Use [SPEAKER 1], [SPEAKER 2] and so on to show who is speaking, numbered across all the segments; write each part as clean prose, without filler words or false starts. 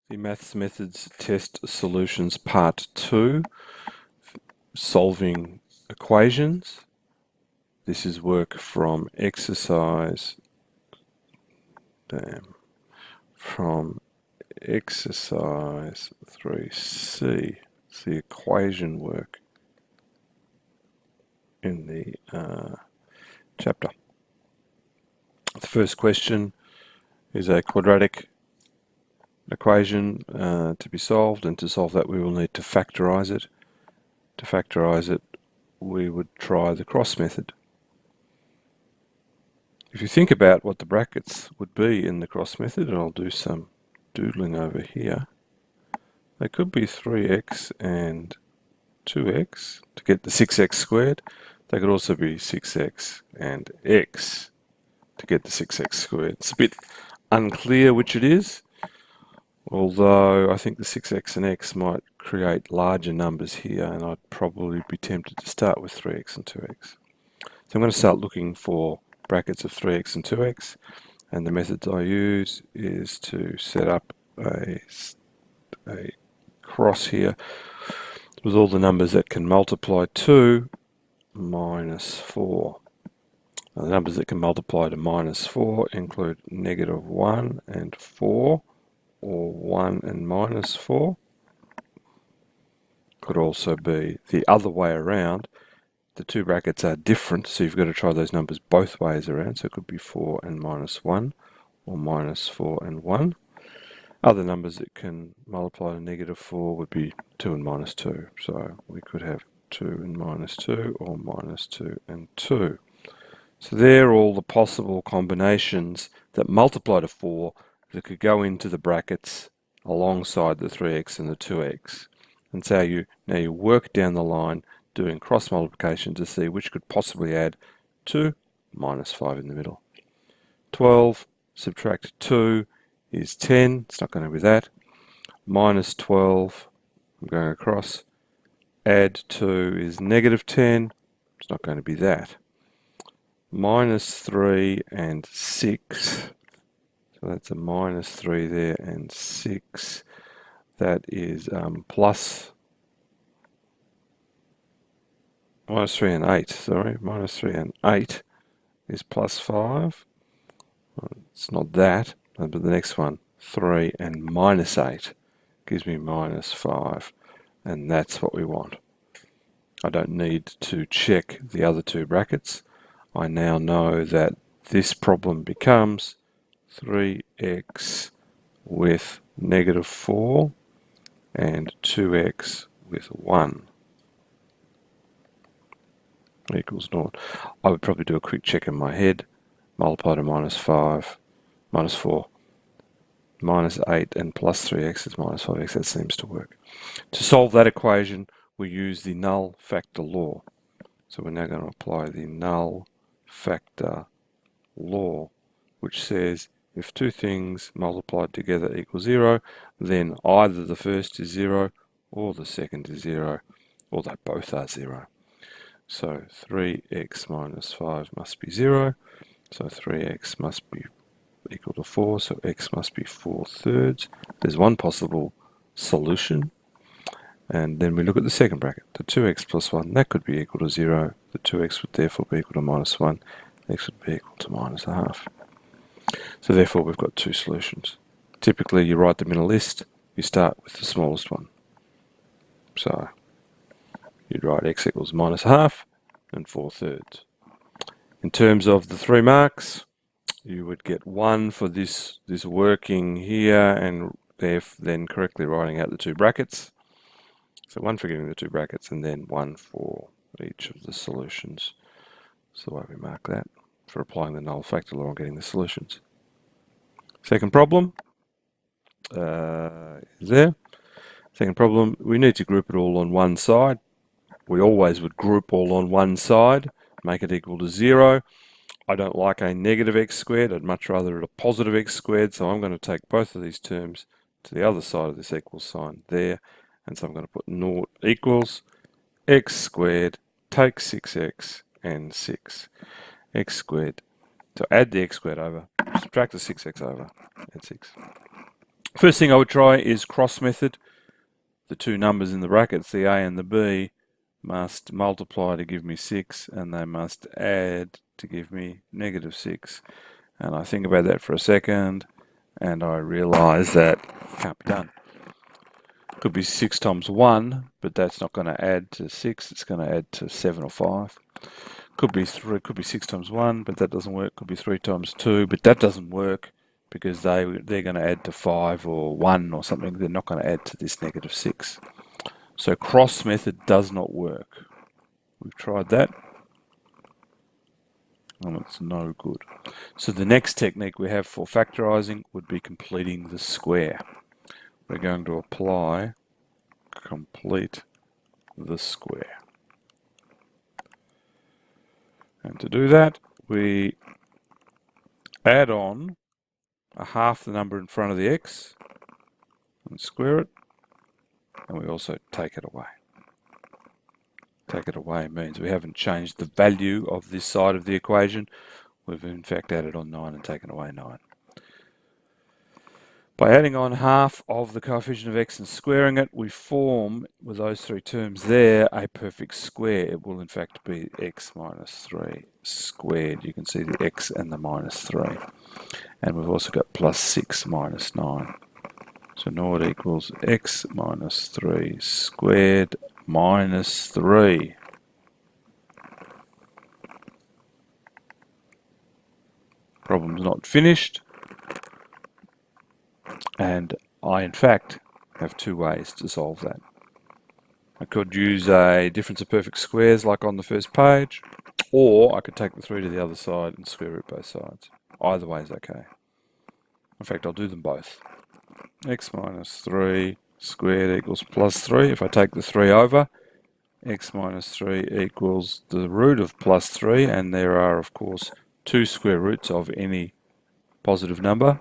[SPEAKER 1] The Maths Methods Test Solutions Part 2, Solving Equations. This is work from exercise 3C. It's the equation work in the chapter. The first question is a quadratic equation to be solved, and to solve that we will need to factorize it. To factorize it, we would try the cross method. If you think about what the brackets would be in the cross method, and I'll do some doodling over here, they could be 3x and 2x to get the 6x squared. They could also be 6x and x to get the 6x squared. It's a bit unclear which it is, although I think the 6x and x might create larger numbers here, and I'd probably be tempted to start with 3x and 2x. So I'm going to start looking for brackets of 3x and 2x, and the methods I use is to set up a cross here with all the numbers that can multiply to minus 4. Now, the numbers that can multiply to minus 4 include negative 1 and 4, or 1 and minus 4. Could also be the other way around. The two brackets are different, so you've got to try those numbers both ways around. So it could be 4 and minus 1, or minus 4 and 1. Other numbers that can multiply to negative 4 would be 2 and minus 2. So we could have 2 and minus 2, or minus 2 and 2. So they're all the possible combinations that multiply to 4 that could go into the brackets alongside the 3x and the 2x. And so now you work down the line doing cross multiplication to see which could possibly add to minus 5 in the middle. 12 subtract 2 is 10. It's not going to be that. Minus 12, I'm going across. Add 2 is negative 10. It's not going to be that. Minus 3 and 6. So that's a minus 3 there and 6. That is plus minus 3 and 8, sorry. Minus 3 and 8 is plus 5. It's not that, but the next one, 3 and minus 8, gives me minus 5. And that's what we want. I don't need to check the other two brackets. I now know that this problem becomes 3x with negative 4 and 2x with 1 equals 0. I would probably do a quick check in my head. Multiply to minus 5, minus 4, minus 8, and plus 3x is minus 5x. That seems to work. To solve that equation, we use the null factor law. So we're now going to apply the null factor law, which says if two things multiplied together equal 0, then either the first is 0 or the second is 0, or they both are 0. So 3x minus 5 must be 0, so 3x must be equal to 4, so x must be 4/3. There's one possible solution, and then we look at the second bracket, the 2x plus 1, that could be equal to 0, the 2x would therefore be equal to minus 1, x would be equal to minus a half. So therefore we've got two solutions. Typically you write them in a list, you start with the smallest one. So you'd write x equals minus a half and 4/3. In terms of the 3 marks, you would get 1 for this working here and then correctly writing out the two brackets. So 1 for getting the two brackets and then 1 for each of the solutions. That's the way we mark that for applying the null factor law and getting the solutions. Second problem is there. Second problem, we need to group it all on one side. We always would group all on one side, make it equal to 0. I don't like a negative x squared, I'd much rather a positive x squared, so I'm going to take both of these terms to the other side of this equal sign there, and so I'm going to put 0 equals x squared, take 6x and 6. X squared, so add the x squared over, subtract the 6x over, and 6. First thing I would try is cross method. The two numbers in the brackets, the A and the B, must multiply to give me 6, and they must add to give me -6. And I think about that for a second, and I realise that can't be done. Could be 6 times 1, but that's not going to add to 6, it's going to add to 7 or 5. Could be 3, could be 6 times 1, but that doesn't work. Could be 3 times 2, but that doesn't work because they're going to add to 5 or 1 or something. They're not going to add to this -6. So cross method does not work. We've tried that, and it's no good. So the next technique we have for factorizing would be completing the square. We're going to apply complete the square. And to do that, we add on a half the number in front of the x and square it, and we also take it away. Take it away means we haven't changed the value of this side of the equation. We've in fact added on 9 and taken away 9. By adding on half of the coefficient of x and squaring it, we form, with those three terms there, a perfect square. It will in fact be x minus 3 squared. You can see the x and the -3. And we've also got plus 6 minus 9. So naught equals x minus 3 squared minus 3. Problem's not finished. And I, in fact, have two ways to solve that. I could use a difference of perfect squares like on the first page, or I could take the 3 to the other side and square root both sides. Either way is okay. In fact, I'll do them both. X minus 3 squared equals plus 3. If I take the 3 over, x minus 3 equals the root of plus 3, and there are, of course, 2 square roots of any positive number.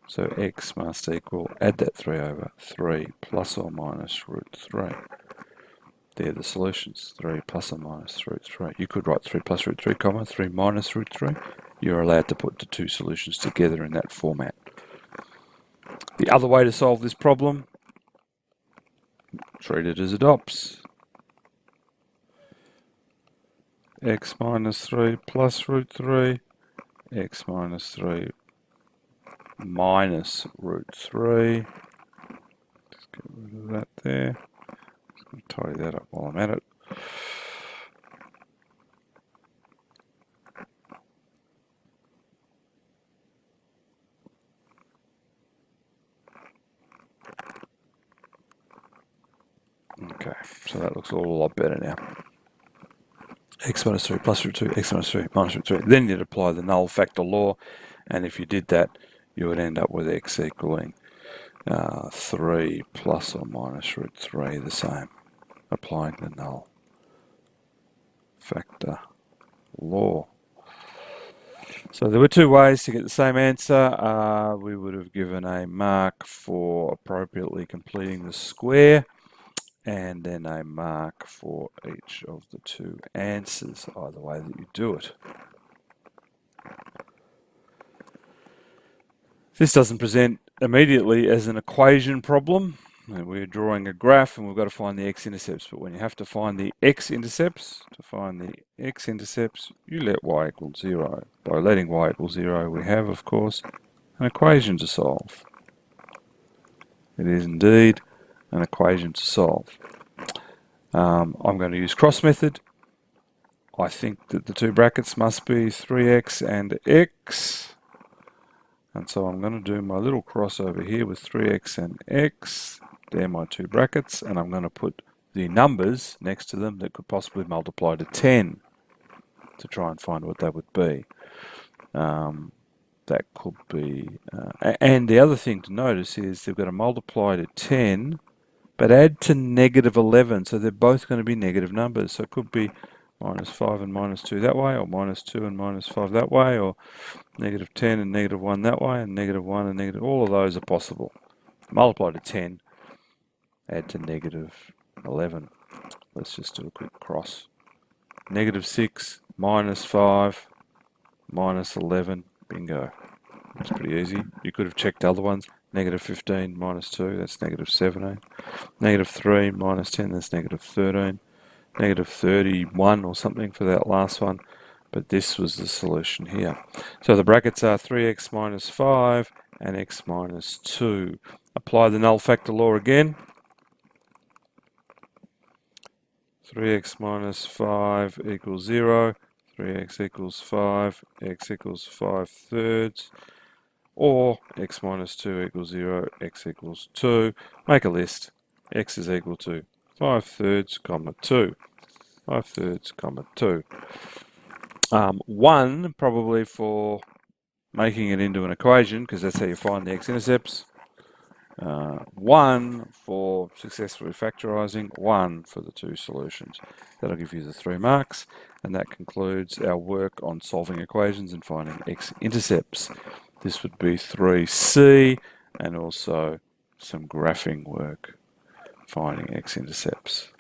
[SPEAKER 1] So x must equal, add that 3 over, 3 plus or minus root 3. They're the solutions, 3 plus or minus root 3. You could write 3 plus root 3, comma, 3 minus root 3. You're allowed to put the two solutions together in that format. The other way to solve this problem, treat it as adopts. X minus 3 plus root 3, x minus 3 minus root 3. Just get rid of that there. Just going to tidy that up while I'm at it. Okay, so that looks all a lot better now. X minus 3 plus root 2, x minus 3 minus root 3. Then you'd apply the null factor law, and if you did that, you would end up with x equaling 3 plus or minus root 3, the same, applying the null factor law. So there were two ways to get the same answer. We would have given a mark for appropriately completing the square, and then a mark for each of the two answers, either way that you do it. This doesn't present immediately as an equation problem. We're drawing a graph and we've got to find the x-intercepts, but when you have to find the x-intercepts, you let y equal 0. By letting y equal 0, we have, of course, an equation to solve. It is indeed an equation to solve. I'm going to use cross method. I think that the two brackets must be 3x and x. And so I'm going to do my little cross over here with 3x and x. They're my two brackets, and I'm going to put the numbers next to them that could possibly multiply to 10 to try and find what that would be. That could be... and the other thing to notice is they've got to multiply to 10, but add to -11, so they're both going to be negative numbers. So it could be -5 and -2 that way, or -2 and -5 that way, or -10 and -1 that way, and -1 and negative... all of those are possible. Multiply to 10, add to -11. Let's just do a quick cross. -6, -5, -11, bingo. That's pretty easy. You could have checked other ones. Negative 15 minus 2, that's negative 17. Negative 3 minus 10, that's negative 13. Negative 31 or something for that last one. But this was the solution here. So the brackets are 3x minus 5 and x minus 2. Apply the null factor law again. 3x minus 5 equals 0. 3x equals 5. X equals 5/3. Or x minus 2 equals 0. X equals 2. Make a list. X is equal to 5/3, comma 2. 5/3, comma 2. 1 probably for making it into an equation, because that's how you find the x-intercepts. 1 for successfully factorising, 1 for the 2 solutions. That'll give you the 3 marks, and that concludes our work on solving equations and finding x-intercepts. This would be 3C, and also some graphing work, finding x-intercepts.